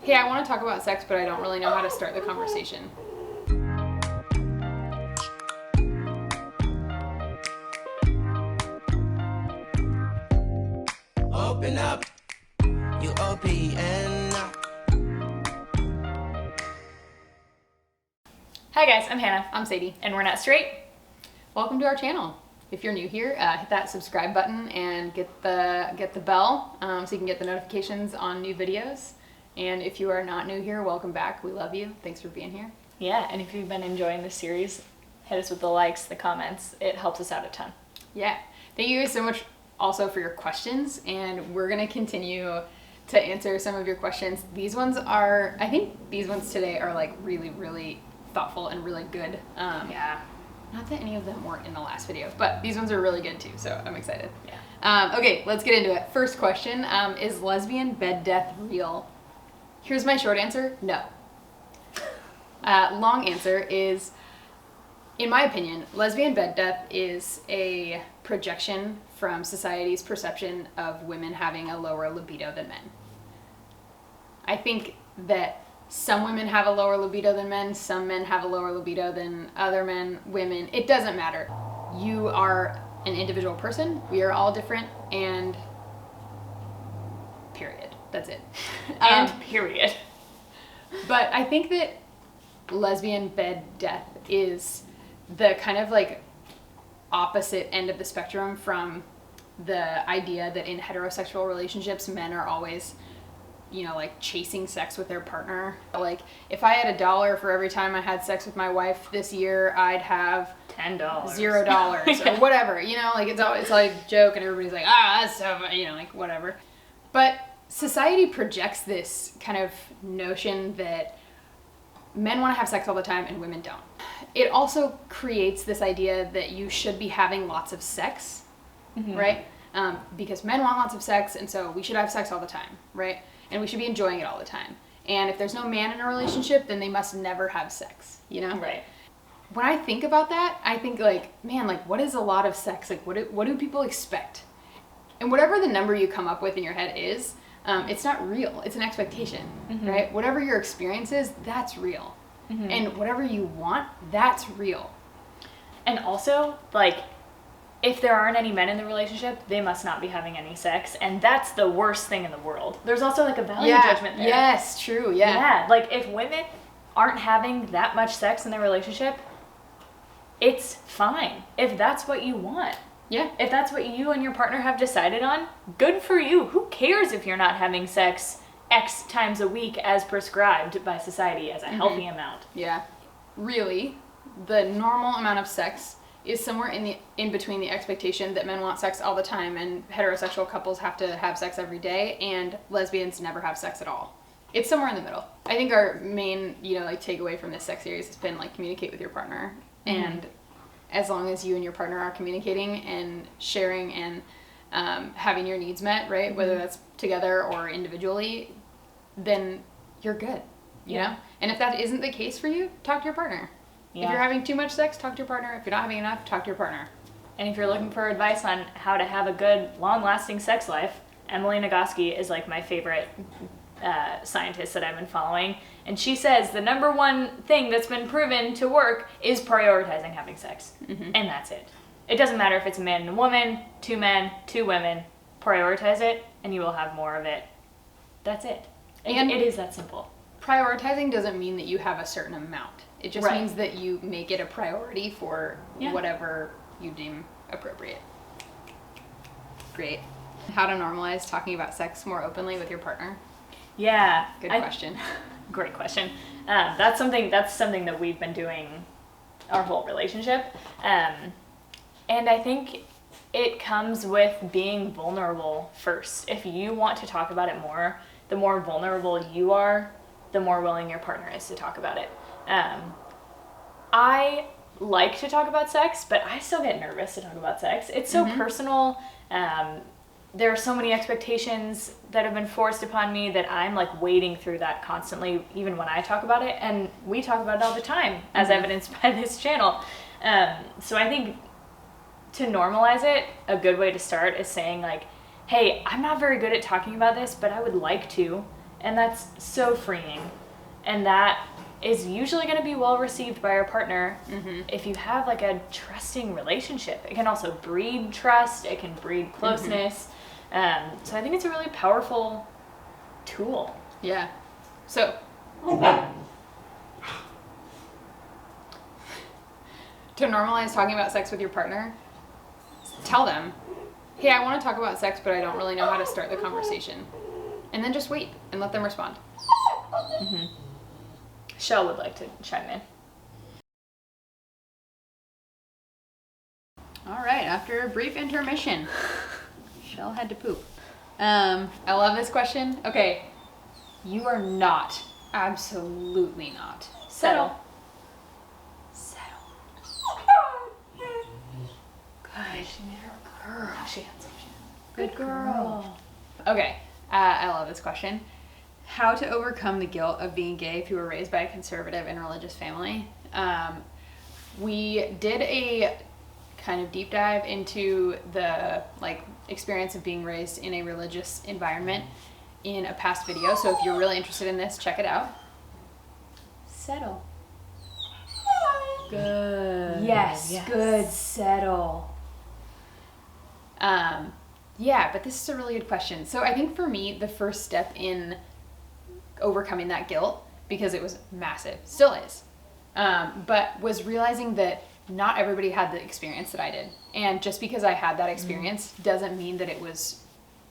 Hey, I want to talk about sex, but I don't really know how to start the conversation. Open up, you open up. Hi guys, I'm Hannah. I'm Sadie. And we're not straight. Welcome to our channel. If you're new here, hit that subscribe button and get the bell so you can get the notifications on new videos. And if you are not new here, welcome back. We love you. Thanks for being here. Yeah, and if you've been enjoying this series, hit us with the likes, the comments. It helps us out a ton. Yeah. Thank you guys so much also for your questions, and we're going to continue to answer some of your questions. I think these ones today are like really, really thoughtful and really good. Yeah. Not that any of them weren't in the last video, but these ones are really good too, so I'm excited. Yeah. Okay, let's get into it. First question, is lesbian bed death real? Here's my short answer, no. Long answer is, in my opinion, lesbian bed death is a projection from society's perception of women having a lower libido than men. I think that some women have a lower libido than men, some men have a lower libido than other men, women. It doesn't matter. You are an individual person. We are all different, and period. That's it. And period. But I think that lesbian bed death is the kind of like opposite end of the spectrum from the idea that in heterosexual relationships, men are always, like chasing sex with their partner. Like if I had $1 for every time I had sex with my wife this year, I'd have $10. $0 or whatever, like it's like a joke and everybody's like, that's so, like whatever. But society projects this kind of notion that men want to have sex all the time and women don't. It also creates this idea that you should be having lots of sex, right? Because men want lots of sex, and so we should have sex all the time, right? And we should be enjoying it all the time. And if there's no man in a relationship, then they must never have sex, Right. When I think about that, I think what is a lot of sex? Like, what do people expect? And whatever the number you come up with in your head is, it's not real. It's an expectation, right? Whatever your experience is, that's real. And whatever you want, that's real. And also, if there aren't any men in the relationship, they must not be having any sex, and that's the worst thing in the world. There's also a value judgment there. Yes, true, yeah. Yeah, if women aren't having that much sex in their relationship, it's fine. If that's what you want. Yeah. If that's what you and your partner have decided on, good for you. Who cares if you're not having sex X times a week as prescribed by society as a healthy amount? Yeah. Really, the normal amount of sex is somewhere in between the expectation that men want sex all the time and heterosexual couples have to have sex every day and lesbians never have sex at all. It's somewhere in the middle. I think our main, takeaway from this sex series has been communicate with your partner. And as long as you and your partner are communicating and sharing and having your needs met, right? Whether that's together or individually, then you're good, you know? And if that isn't the case for you, talk to your partner. Yeah. If you're having too much sex, talk to your partner. If you're not having enough, talk to your partner. And if you're looking for advice on how to have a good, long-lasting sex life, Emily Nagoski is my favorite scientist that I've been following. And she says the number one thing that's been proven to work is prioritizing having sex. And that's it. It doesn't matter if it's a man and a woman, two men, two women. Prioritize it, and you will have more of it. That's it. And it is that simple. Prioritizing doesn't mean that you have a certain amount. It just means that you make it a priority for whatever you deem appropriate. Great. How to normalize talking about sex more openly with your partner? Yeah. Good question. Great question. That's something that we've been doing our whole relationship. And I think it comes with being vulnerable first. If you want to talk about it more, the more vulnerable you are, the more willing your partner is to talk about it. I like to talk about sex, but I still get nervous to talk about sex. It's so personal. There are so many expectations that have been forced upon me that I'm wading through that constantly, even when I talk about it. And we talk about it all the time, as evidenced by this channel. So I think to normalize it, a good way to start is saying hey, I'm not very good at talking about this, but I would like to. And that's so freeing. And that is usually going to be well received by your partner if you have like a trusting relationship. It can also breed trust. It can breed closeness. So I think it's a really powerful tool. Yeah. So, to normalize talking about sex with your partner, tell them, hey, I want to talk about sex, but I don't really know how to start the conversation. And then just wait and let them respond. Shell would like to chime in. All right, after a brief intermission, Shell had to poop. I love this question. Okay, you are not, absolutely not. Settle. Good. She made her a girl. She had some. Good girl. Okay, I love this question. How to overcome the guilt of being gay if you were raised by a conservative and religious family. We did a kind of deep dive into the experience of being raised in a religious environment in a past video. So if you're really interested in this, check it out. Settle. Good. Yes. Good. Settle. Yeah, but this is a really good question. So I think for me, the first step in overcoming that guilt, because it was massive, still is, but was realizing that not everybody had the experience that I did. And just because I had that experience doesn't mean that it was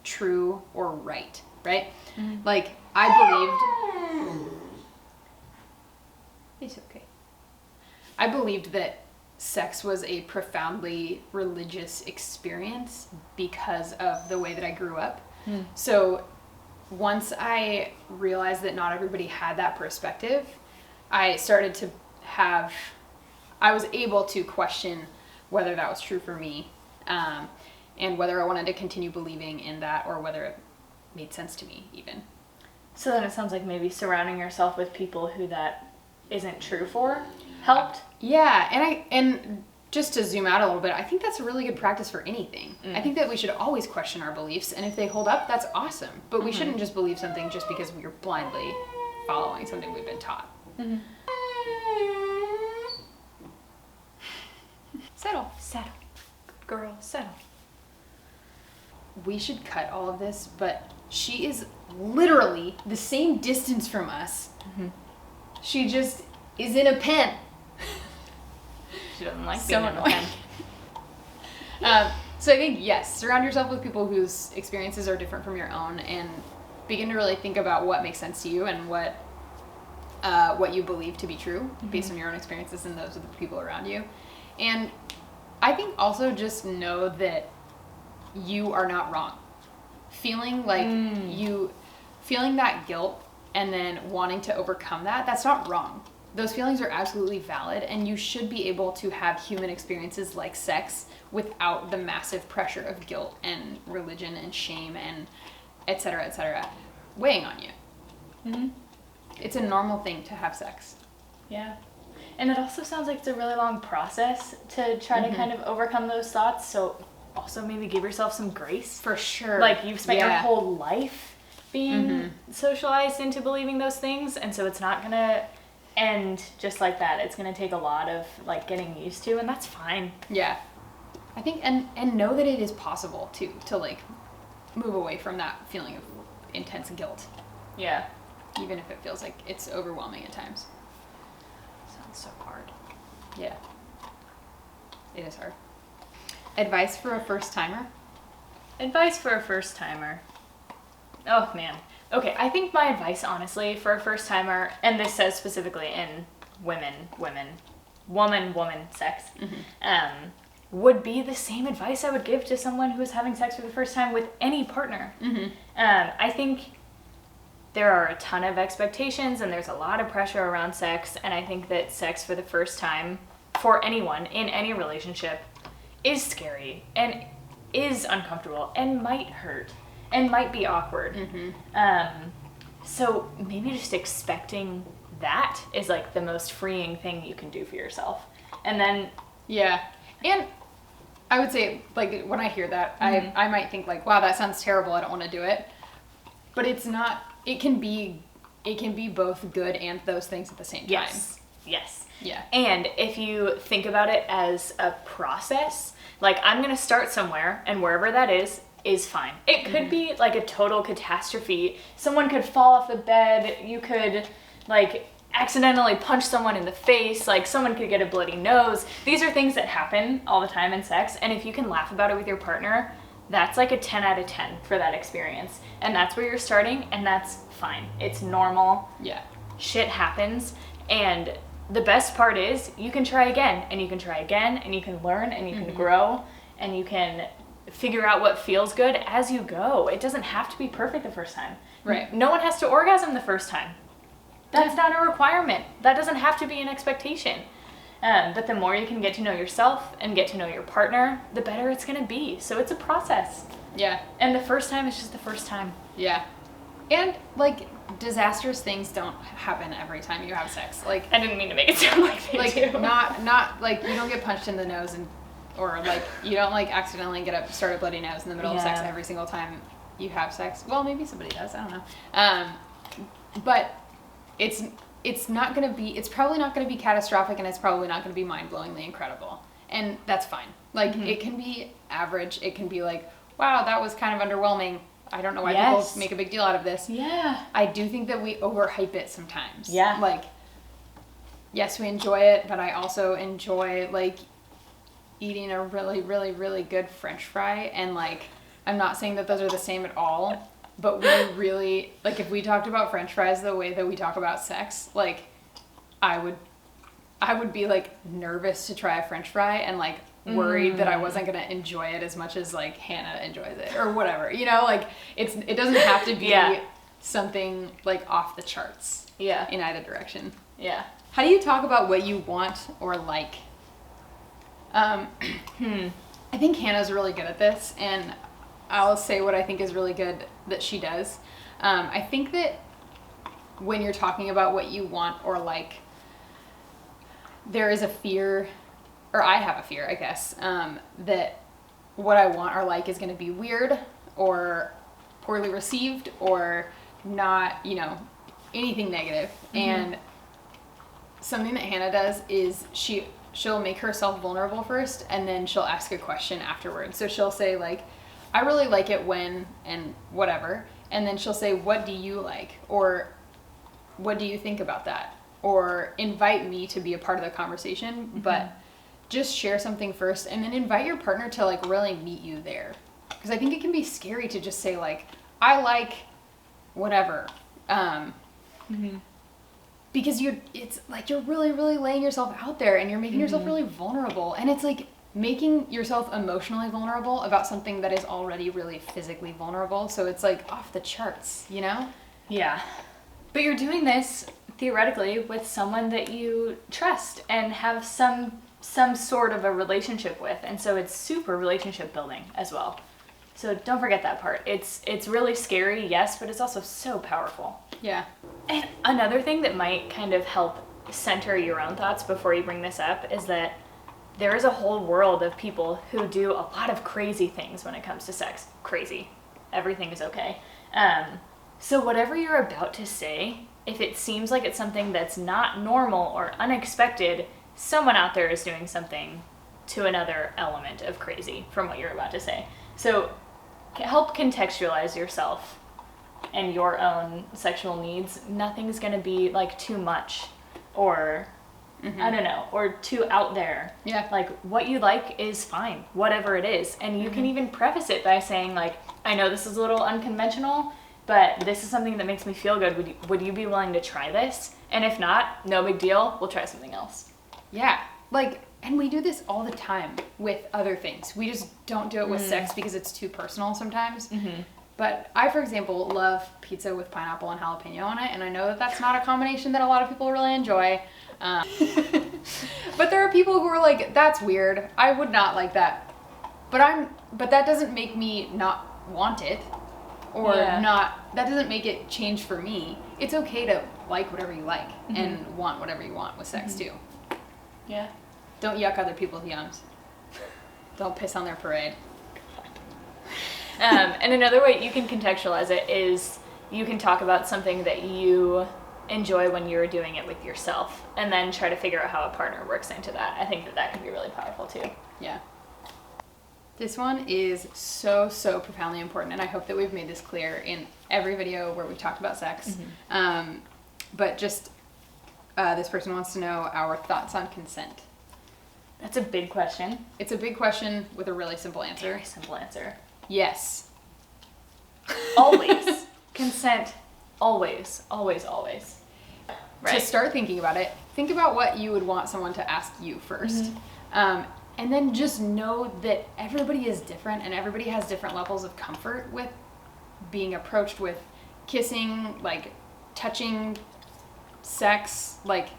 true or right? Like, I believed... It's okay. I believed that sex was a profoundly religious experience because of the way that I grew up. So once I realized that not everybody had that perspective, I started to I was able to question whether that was true for me, and whether I wanted to continue believing in that or whether it made sense to me even. So then it sounds like maybe surrounding yourself with people who that isn't true for helped. Yeah, and just to zoom out a little bit, I think that's a really good practice for anything. I think that we should always question our beliefs, and if they hold up, that's awesome. But we shouldn't just believe something just because we're blindly following something we've been taught. Settle. Settle. Good girl, settle. We should cut all of this, but she is literally the same distance from us. She just is in a pen. She doesn't like So being in a annoying. pen. So I think, yes, surround yourself with people whose experiences are different from your own, and begin to really think about what makes sense to you and what you believe to be true based on your own experiences and those of the people around you. And I think also just know that you are not wrong. Feeling like feeling that guilt and then wanting to overcome that, that's not wrong. Those feelings are absolutely valid, and you should be able to have human experiences like sex without the massive pressure of guilt and religion and shame and et cetera, weighing on you. It's a normal thing to have sex. Yeah. And it also sounds like it's a really long process to try to kind of overcome those thoughts. So also maybe give yourself some grace. For sure. Like you've spent your whole life being socialized into believing those things. And so it's not going to end just like that. It's going to take a lot of like getting used to, and that's fine. Yeah. I think, and know that it is possible too, to like move away from that feeling of intense guilt. Yeah. Even if it feels like it's overwhelming at times. Sounds so hard. Yeah. It is hard. Advice for a first timer? Advice for a first timer. Oh man. Okay, I think my advice honestly for a first timer, and this says specifically in woman sex, would be the same advice I would give to someone who is having sex for the first time with any partner. I think there are a ton of expectations and there's a lot of pressure around sex, and I think that sex for the first time for anyone in any relationship is scary and is uncomfortable and might hurt and might be awkward. So maybe just expecting that is like the most freeing thing you can do for yourself. And then and I would say, like, when I hear that, I might think like, wow, that sounds terrible, I don't want to do it. But it's not it can be both good and those things at the same time. Yes. Yeah. And if you think about it as a process, like I'm going to start somewhere, and wherever that is fine. It could be like a total catastrophe. Someone could fall off the bed. You could like accidentally punch someone in the face. Like someone could get a bloody nose. These are things that happen all the time in sex. And if you can laugh about it with your partner, that's like a 10 out of 10 for that experience. And that's where you're starting, and that's fine. It's normal. Yeah. Shit happens. And the best part is you can try again, and you can try again, and you can learn, and you can grow, and you can figure out what feels good as you go. It doesn't have to be perfect the first time. Right. No one has to orgasm the first time. That's not a requirement. That doesn't have to be an expectation. But the more you can get to know yourself and get to know your partner, the better it's going to be. So it's a process. Yeah. And the first time is just the first time. Yeah. And like disastrous things don't happen every time you have sex. Like I didn't mean to make it sound like they do. not like you don't get punched in the nose or like you don't like accidentally start a bloody nose in the middle of sex every single time you have sex. Well, maybe somebody does. I don't know. But it's probably not going to be catastrophic, and it's probably not going to be mind-blowingly incredible. And that's fine. Like it can be average. It can be like, wow, that was kind of underwhelming. I don't know why people make a big deal out of this. Yeah. I do think that we overhype it sometimes. Yeah. Like, yes, we enjoy it, but I also enjoy, like, eating a really, really, really good French fry. And, like, I'm not saying that those are the same at all, but we really, like, if we talked about French fries the way that we talk about sex, like, I would be, like, nervous to try a French fry and, like, worried that I wasn't going to enjoy it as much as like Hannah enjoys it or whatever, you know, like it doesn't have to be something like off the charts in either direction. Yeah. How do you talk about what you want or like? I think Hannah's really good at this, and I'll say what I think is really good that she does. I think that when you're talking about what you want or like, there is a fear, or I have a fear, I guess, that what I want or like is going to be weird or poorly received or not, you know, anything negative. And something that Hannah does is she'll make herself vulnerable first, and then she'll ask a question afterwards. So she'll say like, I really like it when, and whatever. And then she'll say, what do you like? Or what do you think about that? Or invite me to be a part of the conversation, but just share something first, and then invite your partner to like really meet you there. Because I think it can be scary to just say like, I like whatever. Because it's like you're really, really laying yourself out there, and you're making yourself really vulnerable. And it's like making yourself emotionally vulnerable about something that is already really physically vulnerable. So it's like off the charts, you know? Yeah. But you're doing this theoretically with someone that you trust and have some sort of a relationship with, and so it's super relationship building as well. So don't forget that part. It's really scary, yes, but it's also so powerful. Yeah. And another thing that might kind of help center your own thoughts before you bring this up is that there is a whole world of people who do a lot of crazy things when it comes to sex. Crazy. Everything is okay. So whatever you're about to say, if it seems like it's something that's not normal or unexpected, someone out there is doing something to another element of crazy from what you're about to say. So help contextualize yourself and your own sexual needs. Nothing's going to be like too much or I don't know, or too out there. Yeah. Like what you like is fine, whatever it is. And you can even preface it by saying like, I know this is a little unconventional, but this is something that makes me feel good. Would you be willing to try this? And if not, no big deal. We'll try something else. Yeah, like, and we do this all the time with other things. We just don't do it with sex because it's too personal sometimes. But I, for example, love pizza with pineapple and jalapeno on it, and I know that that's not a combination that a lot of people really enjoy. But there are people who are like, that's weird. I would not like that. But that doesn't make me not want it, or that doesn't make it change for me. It's okay to like whatever you like and want whatever you want with sex too. Yeah. Don't yuck other people's yums. Don't piss on their parade. And another way you can contextualize it is you can talk about something that you enjoy when you're doing it with yourself, and then try to figure out how a partner works into that. I think that that could be really powerful too. Yeah. This one is so, so profoundly important, and I hope that we've made this clear in every video where we've talked about sex. But just, this person wants to know our thoughts on consent. That's a big question. It's a big question with a really simple answer. Very simple answer. Yes. Always. Consent. Always. Always, always. Right. To start thinking about it, think about what you would want someone to ask you first. And then just know that everybody is different and everybody has different levels of comfort with being approached with kissing, like touching, sex, like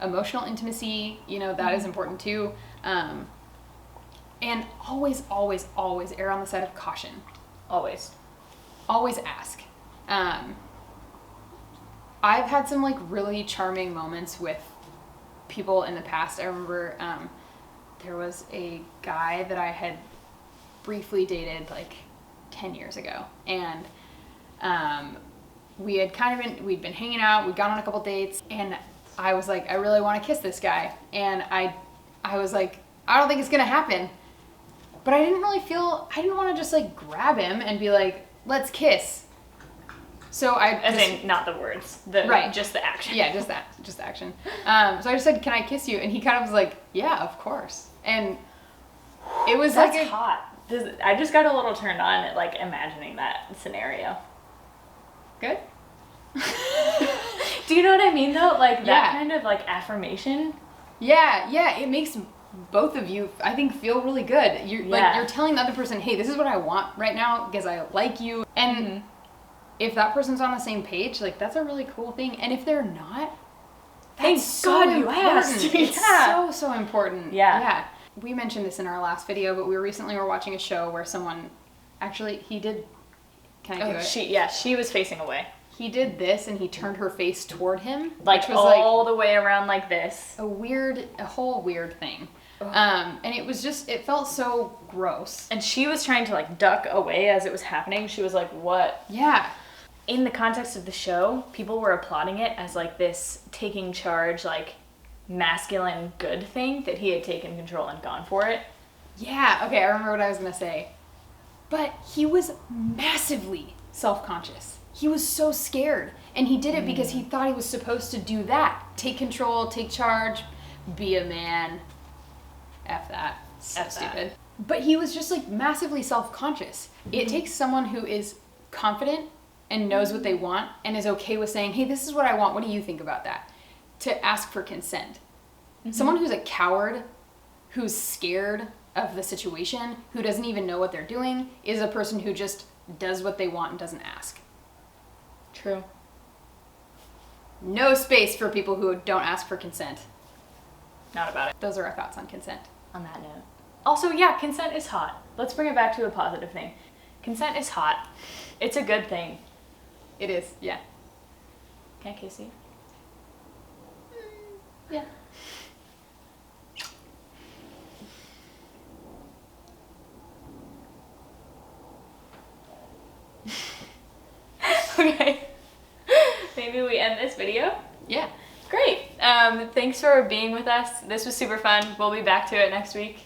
emotional intimacy, you know, that is important too. And always, always, always err on the side of caution. Always. Always ask. I've had some like really charming moments with people in the past. I remember there was a guy that I had briefly dated like 10 years ago, and we had we'd been hanging out, we'd gone on a couple dates, and I was like, I really want to kiss this guy, and I was like, I don't think it's gonna happen, but I didn't want to just like grab him and be like, let's kiss. So As in, not the words, just the action. Yeah, just the action. So I just said, can I kiss you? And he kind of was like, yeah, of course. And it was That's like hot. I just got a little turned on at like imagining that scenario. Good? Do you know what I mean though? Like that Yeah. kind of like affirmation. Yeah, it makes both of you, I think, feel really good. You're telling the other person, hey, this is what I want right now because I like you. And if that person's on the same page, like that's a really cool thing. And if they're not, Thank that's so God you important. asked. It's so important. Yeah. We mentioned this in our last video, but we were watching a show where someone he did. Can I do it? She was facing away. He did this, and he turned her face toward him, Like which was all the way around like this. a whole weird thing. And it felt so gross. And she was trying to like duck away as it was happening. She was like, what? Yeah. In the context of the show, people were applauding it as like this taking charge, like masculine good thing that he had taken control and gone for it. Yeah, okay, I remember what I was gonna say. But he was massively self-conscious. He was so scared. And he did it because he thought he was supposed to do that. Take control, take charge, be a man. F that. So stupid. But he was just like massively self-conscious. It takes someone who is confident and knows what they want and is okay with saying, hey, this is what I want. What do you think about that? To ask for consent. Someone who's a coward, who's scared of the situation, who doesn't even know what they're doing, is a person who just does what they want and doesn't ask. True. No space for people who don't ask for consent. Not about it. Those are our thoughts on consent. On that note. Also, yeah, consent is hot. Let's bring it back to a positive thing. Consent is hot. It's a good thing. It is, yeah. Can I kiss you? Yeah. Okay. Maybe we end this video? Yeah. Great. Thanks for being with us. This was super fun. We'll be back to it next week.